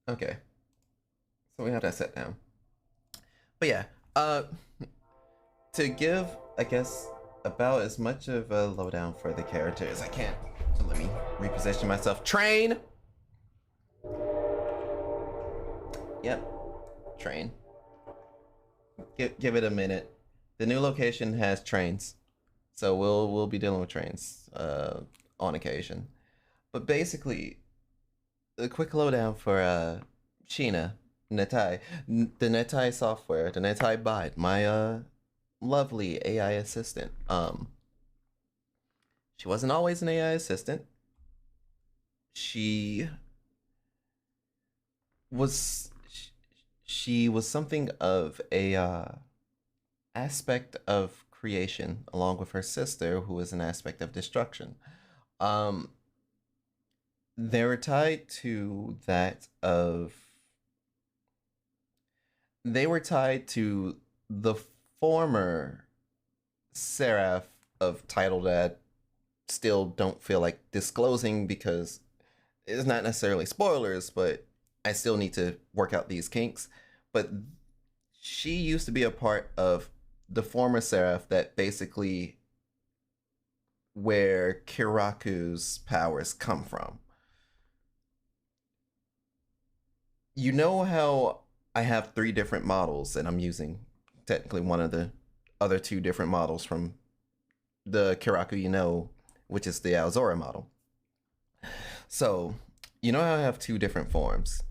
Okay, so we have that set down. But yeah, uh, to give, I guess, about as much of a lowdown for the character as I can. So let me reposition myself. Train! Yep, train. Give it a minute. The new location has trains, so we'll be dealing with trains on occasion. But basically, a quick lowdown for Shina, Netai, the Netai software, the Netai bot, my lovely AI assistant. She wasn't always an AI assistant. She was she was something of a aspect of creation, along with her sister, who is an aspect of destruction. Um, they were tied to that of they were tied to the former seraph of title that still don't feel like disclosing because it's not necessarily spoilers, but I still need to work out these kinks. But she used to be a part of the former seraph that basically where Kiraku's powers come from. You know how I have three different models and I'm using technically one of the other two different models from the Kiraku which is the Alzora model. So, you know how I have two different forms.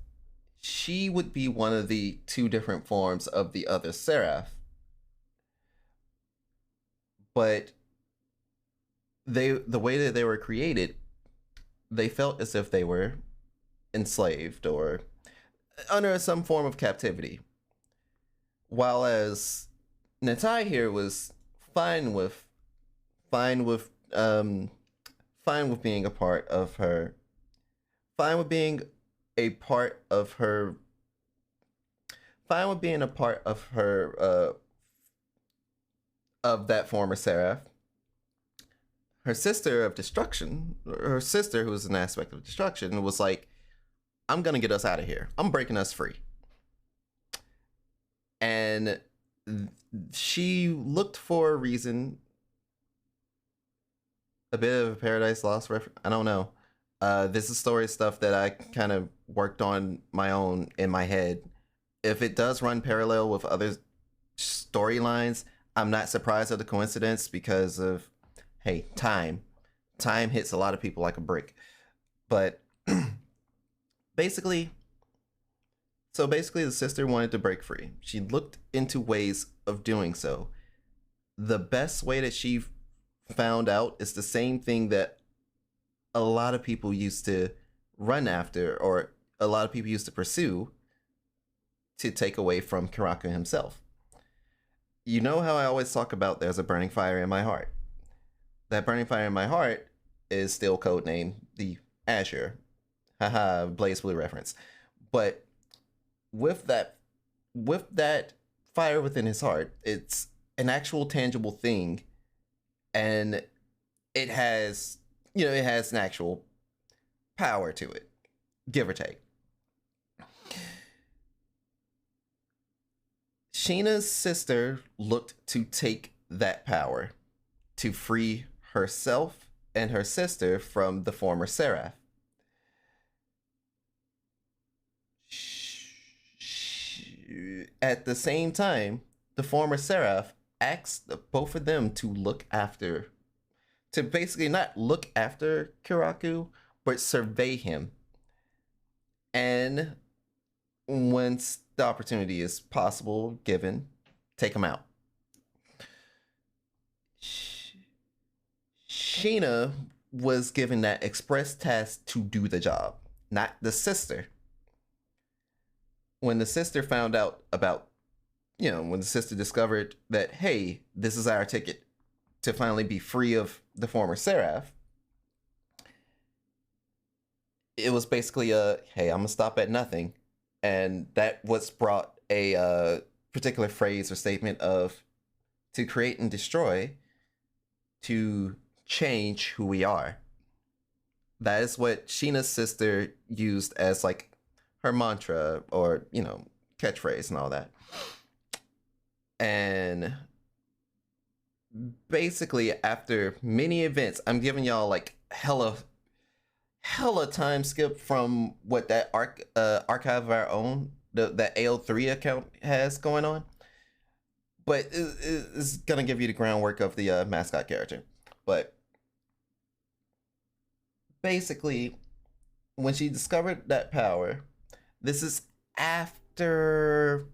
She would be one of the two different forms of the other seraph, but the way that they were created, they felt as if they were enslaved or under some form of captivity. While as Netai here was fine with fine with um fine with being a part of her fine with being a part of her fine with being a part of that former seraph. Her sister of destruction, her sister who was an aspect of destruction, was like, I'm gonna get us out of here. I'm breaking us free. And she looked for a reason, a bit of a Paradise Lost reference. I don't know. This is story stuff that I kind of worked on my own in my head. If it does run parallel with other storylines, I'm not surprised at the coincidence because of, hey, time. Time hits a lot of people like a brick. But basically, basically, the sister wanted to break free. She looked into ways of doing so. The best way that she found out is the same thing that a lot of people used to run after, or a lot of people used to pursue to take away from Kiraku himself. You know how I always talk about there's a burning fire in my heart. That burning fire in my heart is still codenamed the Azure. Haha, Blaze Blue reference. But with that fire within his heart, it's an actual tangible thing, and it has it has an actual power to it, give or take. Sheena's sister looked to take that power to free herself and her sister from the former seraph. At the same time, the former seraph asked both of them to look after, to basically not look after Kiraku, but survey him. And once the opportunity is possible, given, take him out. Sheena was given that express task to do the job, not the sister. When the sister found out about, when the sister discovered that, hey, this is our ticket to finally be free of the former seraph, it was basically hey, I'm gonna stop at nothing. And that was brought a particular phrase or statement of, to create and destroy, to change who we are. That is what Sheena's sister used as like her mantra or, catchphrase and all that. And basically after many events, I'm giving y'all like hella time skip from what that archive of our own, that AO3 account has going on. But it's gonna give you the groundwork of the mascot character. But basically, when she discovered that power, this is after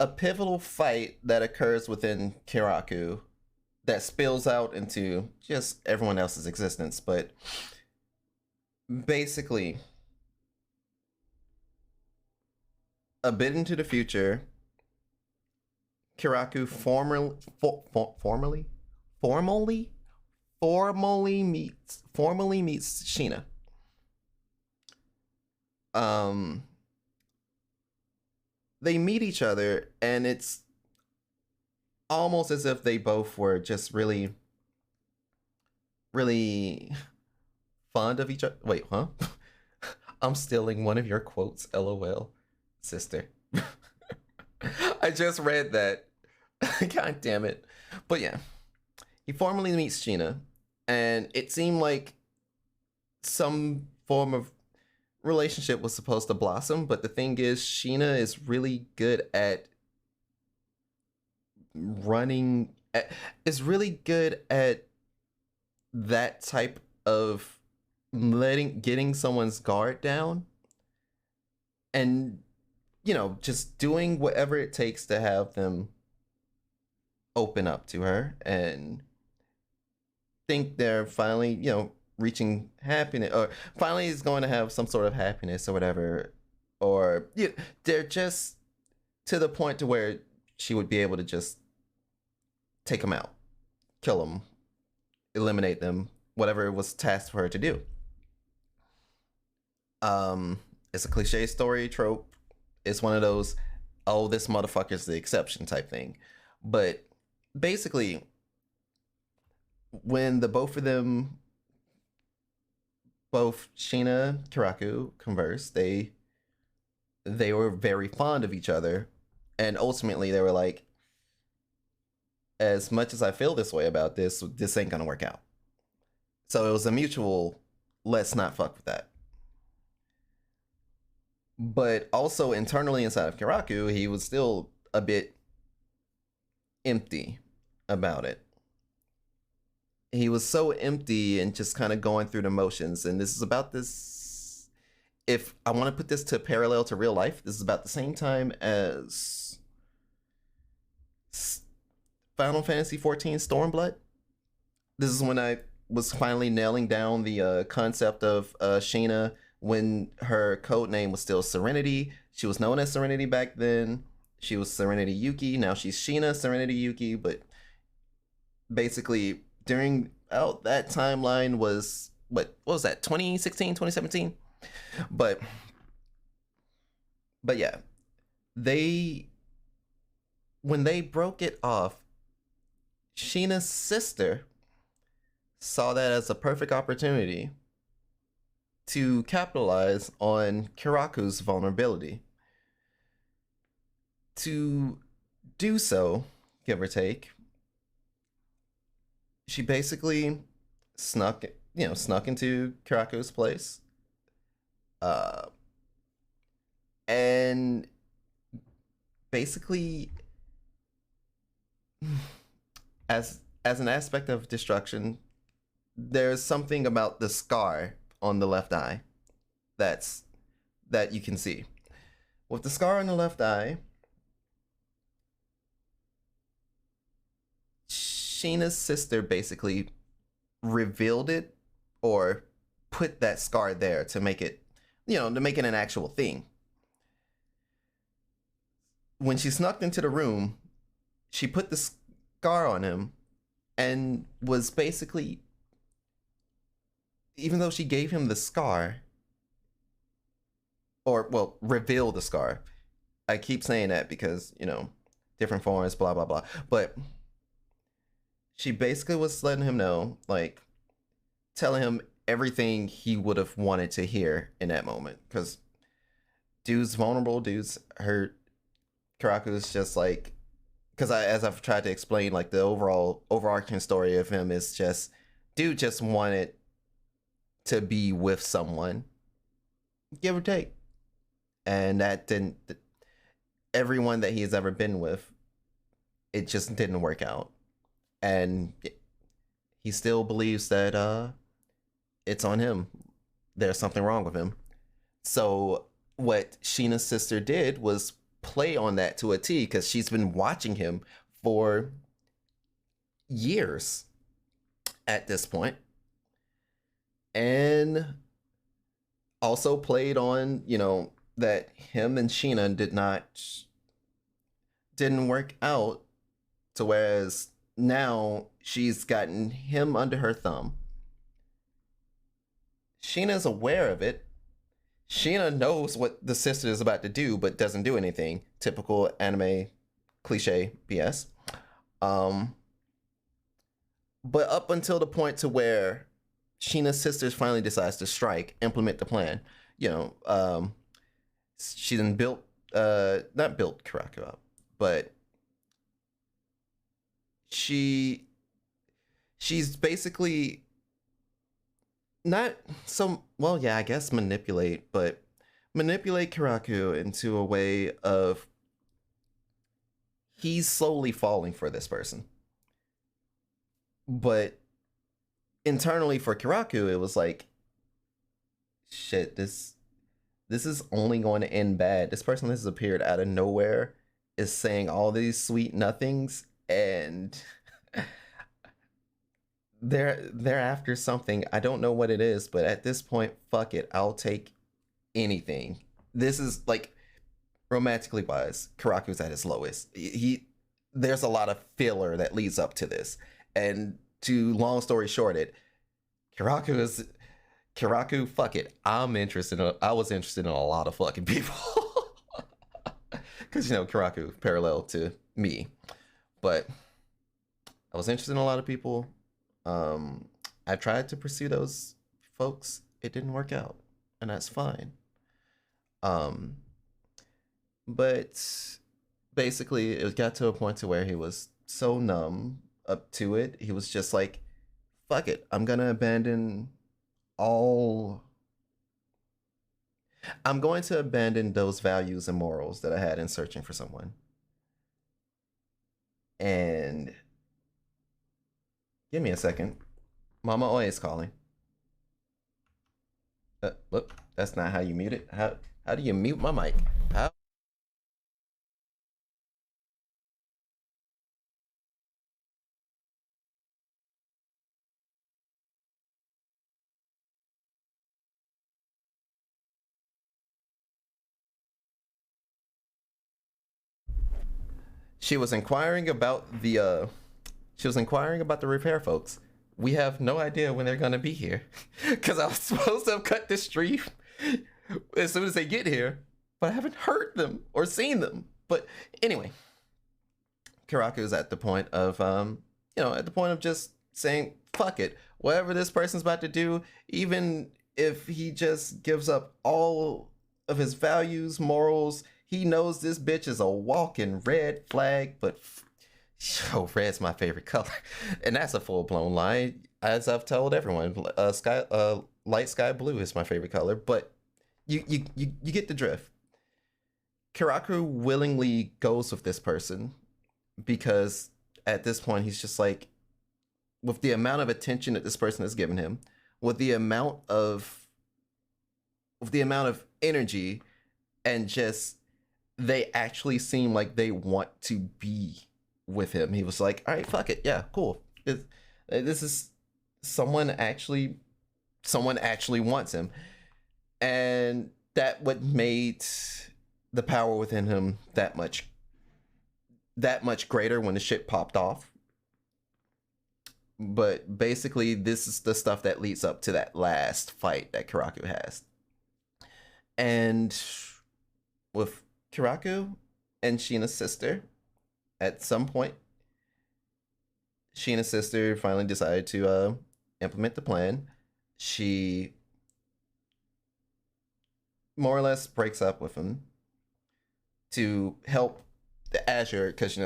a pivotal fight that occurs within Kiraku that spills out into just everyone else's existence. But basically, a bit into the future, Kiraku formally meets Shina. They meet each other, and it's almost as if they both were just really, really fond of each other. Wait, huh? I'm stealing one of your quotes, LOL, sister. I just read that. God damn it. But yeah, he formally meets Shina, and it seemed like some form of relationship was supposed to blossom, but the thing is, Shina is really good at is really good at that type of getting someone's guard down and just doing whatever it takes to have them open up to her and think they're finally reaching happiness, or finally is going to have some sort of happiness or whatever, or they're just to the point to where she would be able to just take them out, kill them, eliminate them, whatever it was tasked for her to do. It's a cliche story trope. It's one of those, oh, this motherfucker's the exception type thing. But basically, when the both of them, both Shina, Kiraku, converse, they were very fond of each other, and ultimately they were like, as much as I feel this way about this ain't gonna work out. So it was a mutual, let's not fuck with that. But also internally inside of Kiraku, he was still a bit empty about it. He was so empty and just kind of going through the motions. And this is about this. If I want to put this to parallel to real life, this is about the same time as Final Fantasy XIV Stormblood. This is when I was finally nailing down the concept of Shina when her code name was still Serenity. She was known as Serenity back then. She was Serenity Yuki. Now she's Shina Serenity Yuki. But basically, during that timeline was, what was that, 2016, 2017? But yeah, when they broke it off, Shina's sister saw that as a perfect opportunity to capitalize on Kiraku's vulnerability. To do so, give or take, she basically snuck into Kiraku's place, and basically, as an aspect of destruction, there's something about the scar on the left eye that you can see. With the scar on the left eye, Shina's sister basically revealed it, or put that scar there to make it, an actual thing. When she snuck into the room, she put the scar on him and was basically, even though she gave him the scar, or, well, revealed the scar. I keep saying that because, different forms, blah, blah, blah. But she basically was letting him know, like, telling him everything he would have wanted to hear in that moment. Because dude's vulnerable, dude's hurt. Karaku's just like, because as I've tried to explain, like the overall overarching story of him is just, dude just wanted to be with someone, give or take, and that didn't. Everyone that he has ever been with, it just didn't work out, and he still believes that it's on him. There's something wrong with him. So what Sheena's sister did was play on that to a T, because she's been watching him for years at this point, and also played on, that him and Sheena didn't work out, to whereas now she's gotten him under her thumb. Sheena's aware of it. Sheena knows what the sister is about to do, but doesn't do anything. Typical anime cliche BS. But up until the point to where Sheena's sisters finally decides to strike, implement the plan. She then not built Karaku up, but she's basically not so, well, yeah, I guess manipulate Karaku into a way of he's slowly falling for this person. But internally for Karaku, it was like, shit, this is only going to end bad. This person has appeared out of nowhere, is saying all these sweet nothings, and they're after something. I don't know what it is, but at this point, fuck it, I'll take anything. This is like, romantically wise, Karaku's at his lowest. There's a lot of filler that leads up to this, and to long story short, Karaku, fuck it, I was interested in a lot of fucking people. Because Karaku parallel to me, but I was interested in a lot of people. I tried to pursue those folks. It didn't work out, and that's fine. But basically, it got to a point to where he was so numb up to it. He was just like, "Fuck it, I'm gonna abandon all. I'm going to abandon those values and morals that I had in searching for someone." And give me a second. Mama always calling. Look, that's not how you mute it. How do you mute my mic? How? She was inquiring about the repair folks. We have no idea when they're gonna be here, because I was supposed to have cut this stream as soon as they get here, but I haven't heard them or seen them. But anyway, Karaku's at the point of just saying, fuck it, whatever this person's about to do, even if he just gives up all of his values, morals, he knows this bitch is a walking red flag. But red's my favorite color, and that's a full-blown lie, as I've told everyone. Light sky blue is my favorite color, but you get the drift. Karaku willingly goes with this person because at this point he's just like, with the amount of attention that this person has given him, with the amount of energy, and just they actually seem like they want to be with him. He was like, all right, fuck it, yeah, cool. This is someone actually wants him, and that what made the power within him that much greater when the shit popped off. But basically, this is the stuff that leads up to that last fight that Karaku has. And with Karaku and Shina's sister, at some point, Shina's sister finally decided to implement the plan. she more or less breaks up with him to help the Azure, because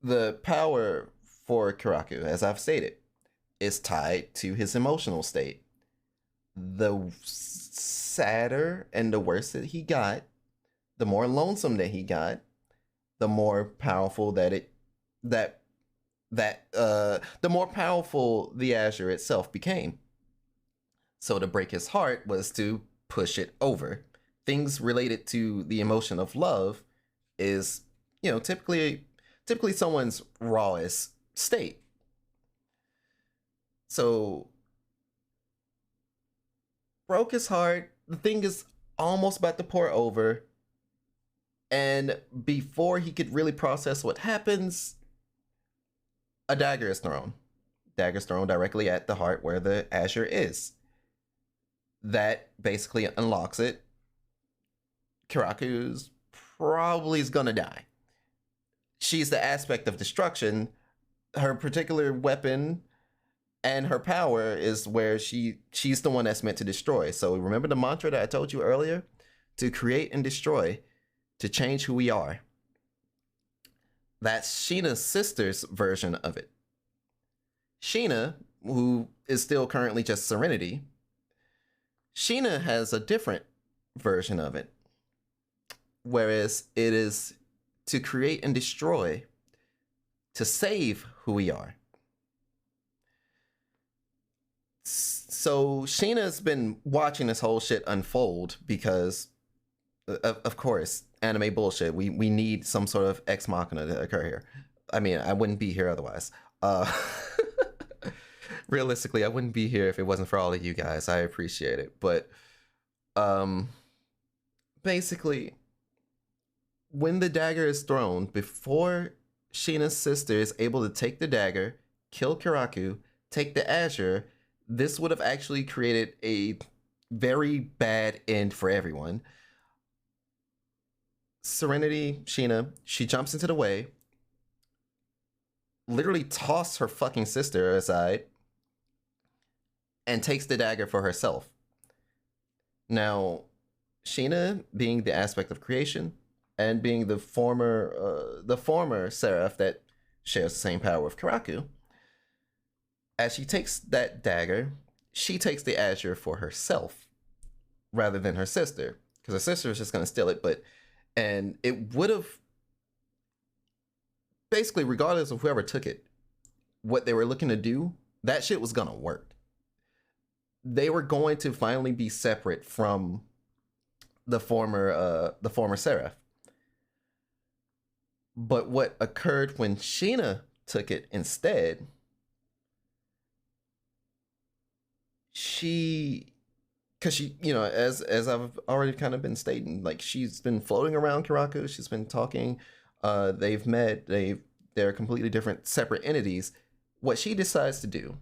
the power for Kiraku, as I've stated, is tied to his emotional state. The sadder and the worse that he got, the more lonesome that he got, the more powerful the more powerful the Azure itself became. So to break his heart was to push it over. Things related to the emotion of love is, typically someone's rawest state. So broke his heart. The thing is almost about to pour over. And before he could really process what happens, a dagger is thrown. Dagger's thrown directly at the heart where the Azure is. That basically unlocks it. Kiraku's probably is gonna die. She's the aspect of destruction. Her particular weapon and her power is where she's the one that's meant to destroy. So remember the mantra that I told you earlier? To create and destroy, to change who we are. That's Shina's sister's version of it. Shina, who is still currently just Serenity, Shina has a different version of it. Whereas it is to create and destroy, to save who we are. So Shina's been watching this whole shit unfold because, of course, anime bullshit. We need some sort of ex machina to occur here. I mean, I wouldn't be here otherwise. Realistically, I wouldn't be here if it wasn't for all of you guys. I appreciate it. But basically, when the dagger is thrown, before Shina's sister is able to take the dagger, kill Kiraku, take the Azure, this would have actually created a very bad end for everyone. Serenity, Shina, she jumps into the way, literally tosses her fucking sister aside, and takes the dagger for herself. Now, Shina, being the aspect of creation, and being the former Seraph that shares the same power with Kiraku, as she takes that dagger, she takes the Azure for herself rather than her sister, because her sister is just going to steal it. And it would have, basically, regardless of whoever took it, what they were looking to do, that shit was going to work. They were going to finally be separate from the former Seraph. But what occurred when Shina took it instead, because she, as I've already kind of been stating, like, she's been floating around Kiraku, she's been talking, they've met, they're completely different, separate entities. What she decides to do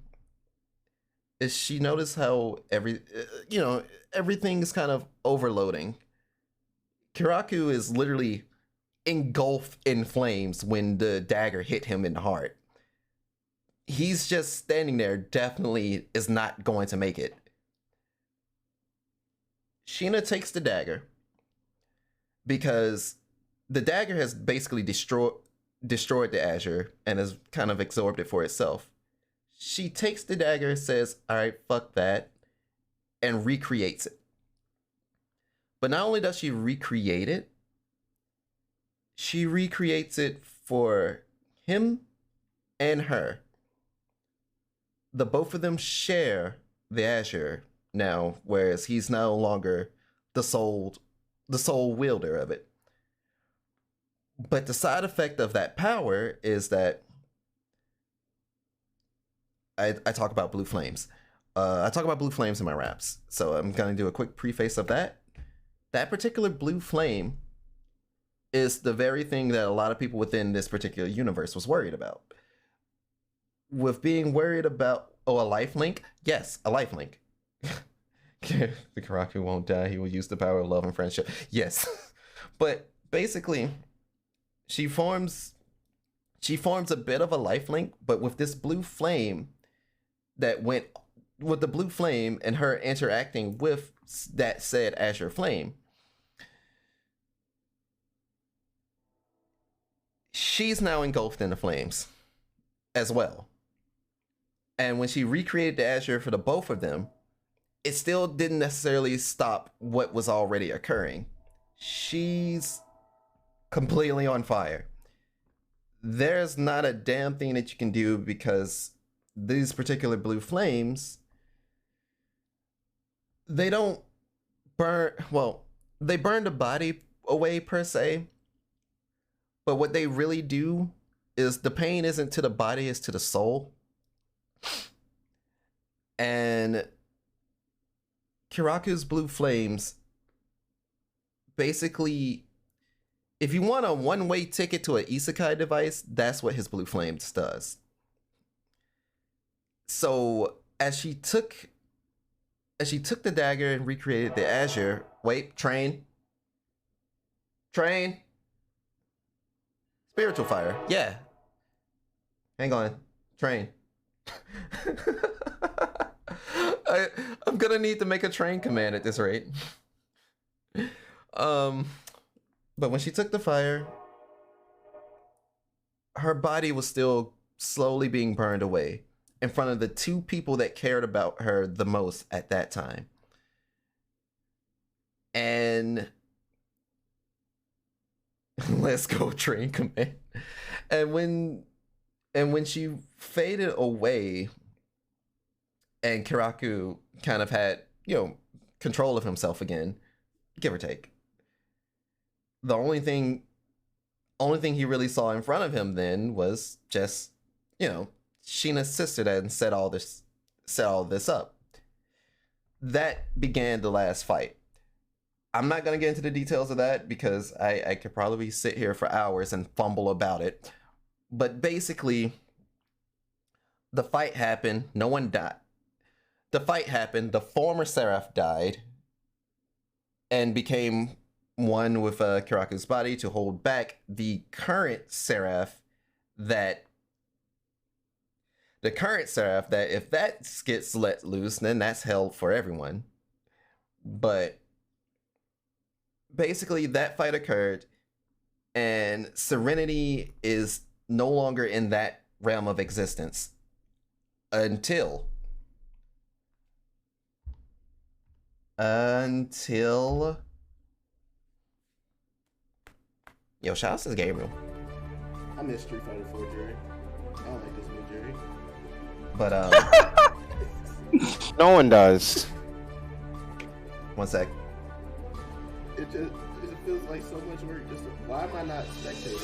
is she noticed how everything is kind of overloading. Kiraku is literally engulfed in flames when the dagger hit him in the heart. He's just standing there, definitely is not going to make it. Shina takes the dagger because the dagger has basically destroyed the Azure and has kind of absorbed it for itself. She takes the dagger, says, all right, fuck that, and recreates it. But not only does she recreate it, she recreates it for him and her. The both of them share the Azure now, whereas he's no longer the sole wielder of it. But the side effect of that power is that I talk about blue flames. I talk about blue flames in my raps, so I'm gonna do a quick preface of that. That particular blue flame is the very thing that a lot of people within this particular universe was worried about. With being worried about, a life link? Yes, a life link. The Kiraku won't die. He will use the power of love and friendship. Yes. But basically, she forms a bit of a life link, but with this blue flame that went with the blue flame and her interacting with that said azure flame, she's now engulfed in the flames as well. And when she recreated the azure for the both of them, it still didn't necessarily stop what was already occurring. She's completely on fire. There's not a damn thing that you can do because these particular blue flames, they don't burn, well, they burn the body away per se, but what they really do is the pain isn't to the body, it's to the soul. And Kiraku's blue flames basically, if you want a one-way ticket to an isekai device, that's what his blue flames does. So as she took the dagger and recreated the azure, wait, train, spiritual fire, yeah, hang on, train. I'm gonna need to make a train command at this rate. But when she took the fire, her body was still slowly being burned away in front of the two people that cared about her the most at that time. And let's go, train command. And when she faded away and Kiraku kind of had, control of himself again, give or take, the only thing he really saw in front of him then was just, Shina's sister that set all this up. That began the last fight. I'm not gonna get into the details of that because I could probably sit here for hours and fumble about it. But basically, the fight happened. No one died. The fight happened. The former Seraph died and became one with Kiraku's body to hold back the current Seraph that if that gets let loose, then that's hell for everyone. But basically that fight occurred and Serenity is no longer in that realm of existence until shout out to Gabriel. I miss Street Fighter 4 Jerry. I don't like this new Jerry. But no one does. One sec. It feels like so much work. Just why am I not spectating?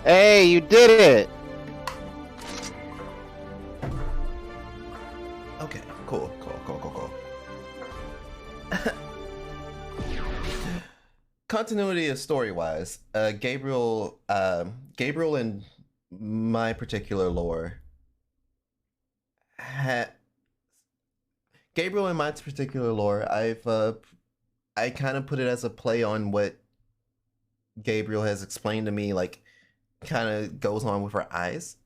Hey, you did it! Okay, cool. Continuity of story-wise, Gabriel in my particular lore I kind of put it as a play on what Gabriel has explained to me, like kind of goes on with her eyes.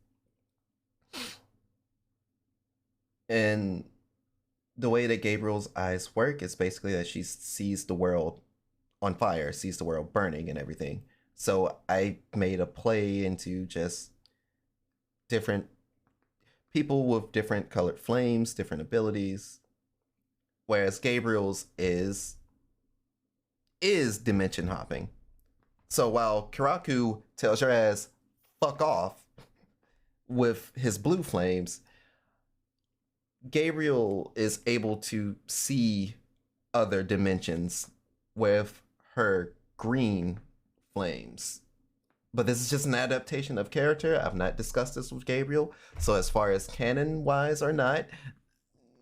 And the way that Gabriel's eyes work is basically that she sees the world on fire, sees the world burning and everything. So I made a play into just different people with different colored flames, different abilities. Whereas Gabriel's is dimension hopping. So while Kiraku tells your ass fuck off with his blue flames, Gabriel is able to see other dimensions with her green flames. But this is just an adaptation of character. I've not discussed this with Gabriel. So as far as canon-wise or not,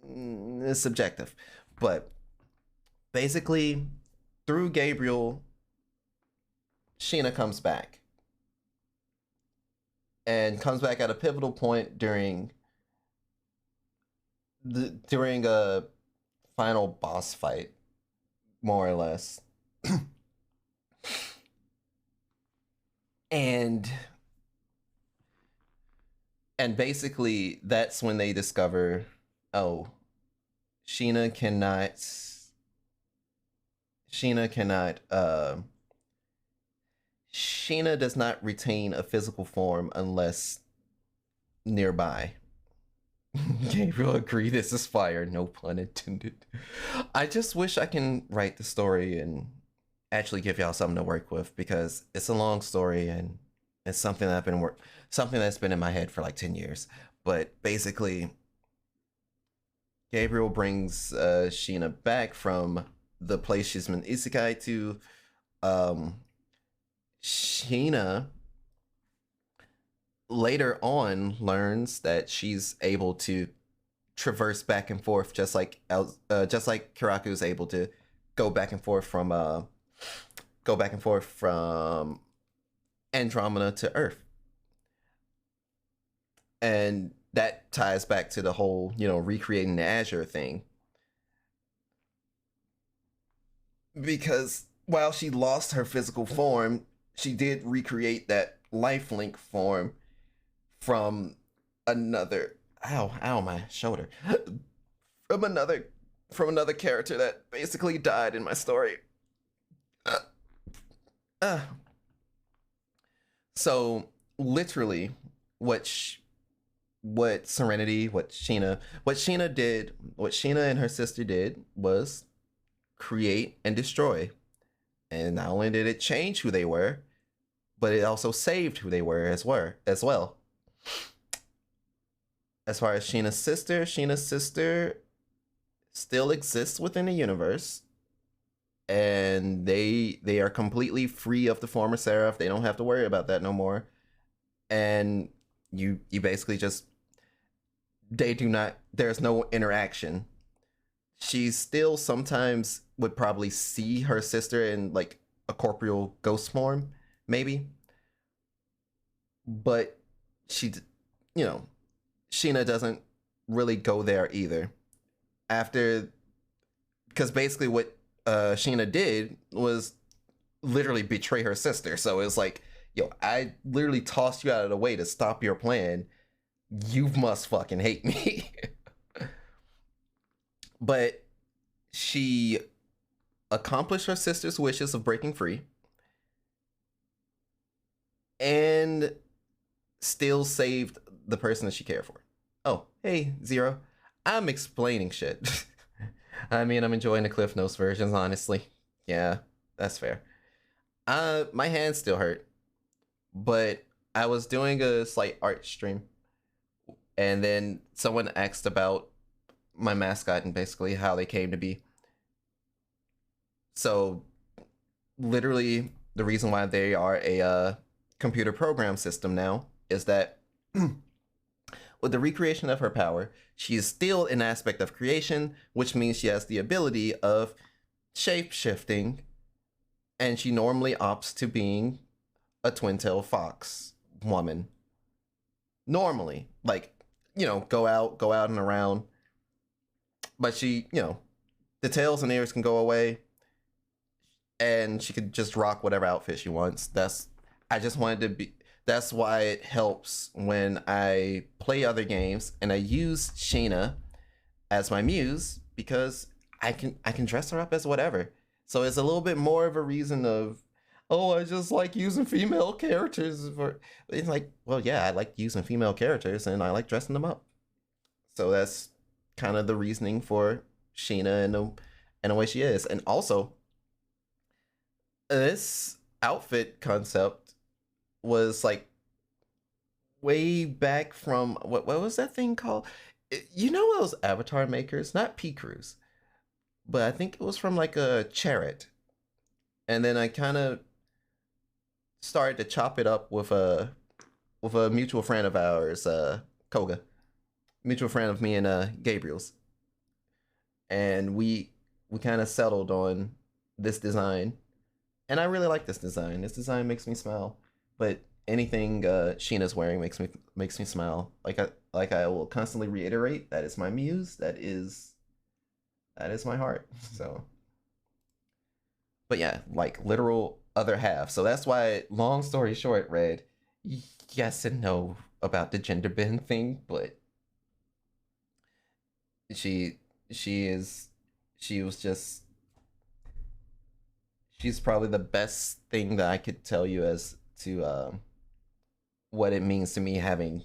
it's subjective. But basically, through Gabriel, Shina comes back. And comes back at a pivotal point during a final boss fight, more or less. And basically, that's when they discover, oh, Sheena cannot. Sheena cannot. Sheena does not retain a physical form unless nearby. Gabriel agree. This is fire. No pun intended. I just wish I can write the story and actually give y'all something to work with, because it's a long story and it's something that I've been something that's been in my head for like 10 years. But basically, Gabriel brings Sheena back from the place she's been isekai to. Sheena later on learns that she's able to traverse back and forth, just like Kiraku is able to go back and forth from Andromeda to Earth, and that ties back to the whole, recreating the Azure thing. Because while she lost her physical form, she did recreate that lifelink form from another. Ow, my shoulder. From another character that basically died in my story. So literally, what Sheena and her sister did was create and destroy. And not only did it change who they were, but it also saved who they were as well. As far as Sheena's sister still exists within the universe, and they are completely free of the former Seraph. They don't have to worry about that no more. And you basically just, there's no interaction. She still sometimes would probably see her sister in like a corporeal ghost form, maybe. But Sheena doesn't really go there either. Because basically what Sheena did was literally betray her sister. So it's like, I literally tossed you out of the way to stop your plan. You must fucking hate me. But she accomplished her sister's wishes of breaking free and still saved the person that she cared for. Oh, hey, Zero. I'm explaining shit. I mean, I'm enjoying the Cliff Notes versions, honestly. Yeah, that's fair. My hands still hurt, but I was doing a slight art stream, and then someone asked about my mascot and basically how they came to be. So, literally, the reason why they are a computer program system now is that with the recreation of her power, she is still an aspect of creation, which means she has the ability of shape-shifting, and she normally opts to being a twin-tailed fox woman. Normally, like, go out and around. But she, the tails and ears can go away, and she could just rock whatever outfit she wants. That's why it helps when I play other games and I use Shina as my muse, because I can dress her up as whatever. So it's a little bit more of a reason of, oh, I just like using female characters. It's like, well, yeah, I like using female characters and I like dressing them up. So that's kind of the reasoning for Shina and the way she is. And also, this outfit concept was like way back from what was that thing called? Those avatar makers, not P Cruise, but I think it was from like a Chariot. And then I kind of started to chop it up with a mutual friend of ours, Koga, mutual friend of me and Gabriel's, and we kind of settled on this design, and I really like this design. This design makes me smile, but anything Sheena's wearing makes me smile. Like I will constantly reiterate, that is my muse. That is my heart. So, but yeah, like literal other half. So that's why, long story short, Red, yes and no. about the gender bend thing, but she she is she was just she's probably the best thing that I could tell you as to what it means to me having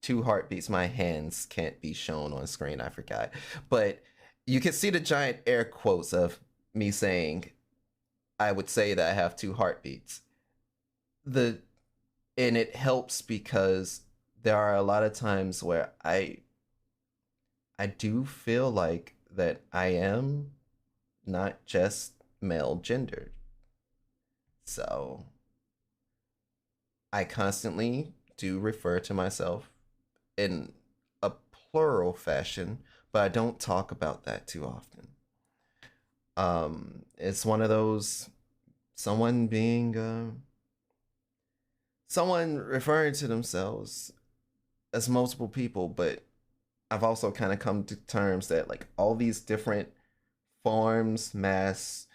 two heartbeats. My hands can't be shown on screen. I forgot, but you can see the giant air quotes of me saying I would say that I have two heartbeats. The and it helps because there are a lot of times where I do feel like that I am not just male gendered. So I constantly do refer to myself in a plural fashion, but I don't talk about that too often. It's one of those someone being someone referring to themselves as multiple people, but I've also kind of come to terms that like all these different forms, mass,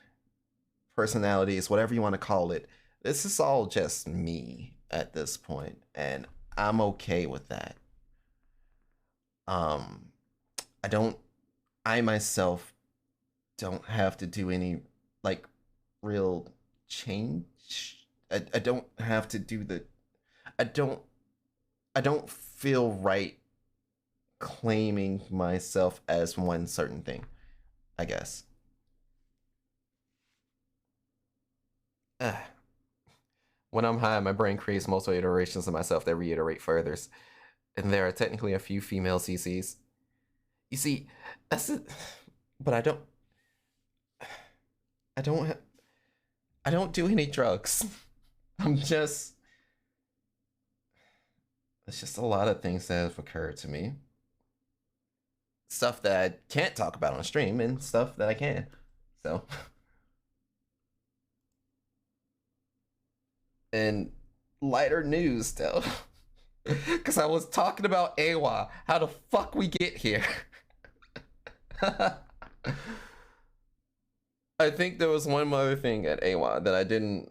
personalities, whatever you want to call it, this is all just me at this point, and I'm okay with that. Um, I don't, I myself don't have to do any like real change. I don't have to do the, I don't, I don't feel right claiming myself as one certain thing, I guess. When I'm high, my brain creates multiple iterations of myself that reiterate furthers. And there are technically a few female CCs. You see, that's it. But I don't, I don't do any drugs. I'm just, it's just a lot of things that have occurred to me. Stuff that I can't talk about on stream and stuff that I can. So, and lighter news though. Because I was talking about AWA. How the fuck we get here? I think there was one other thing at AWA that I didn't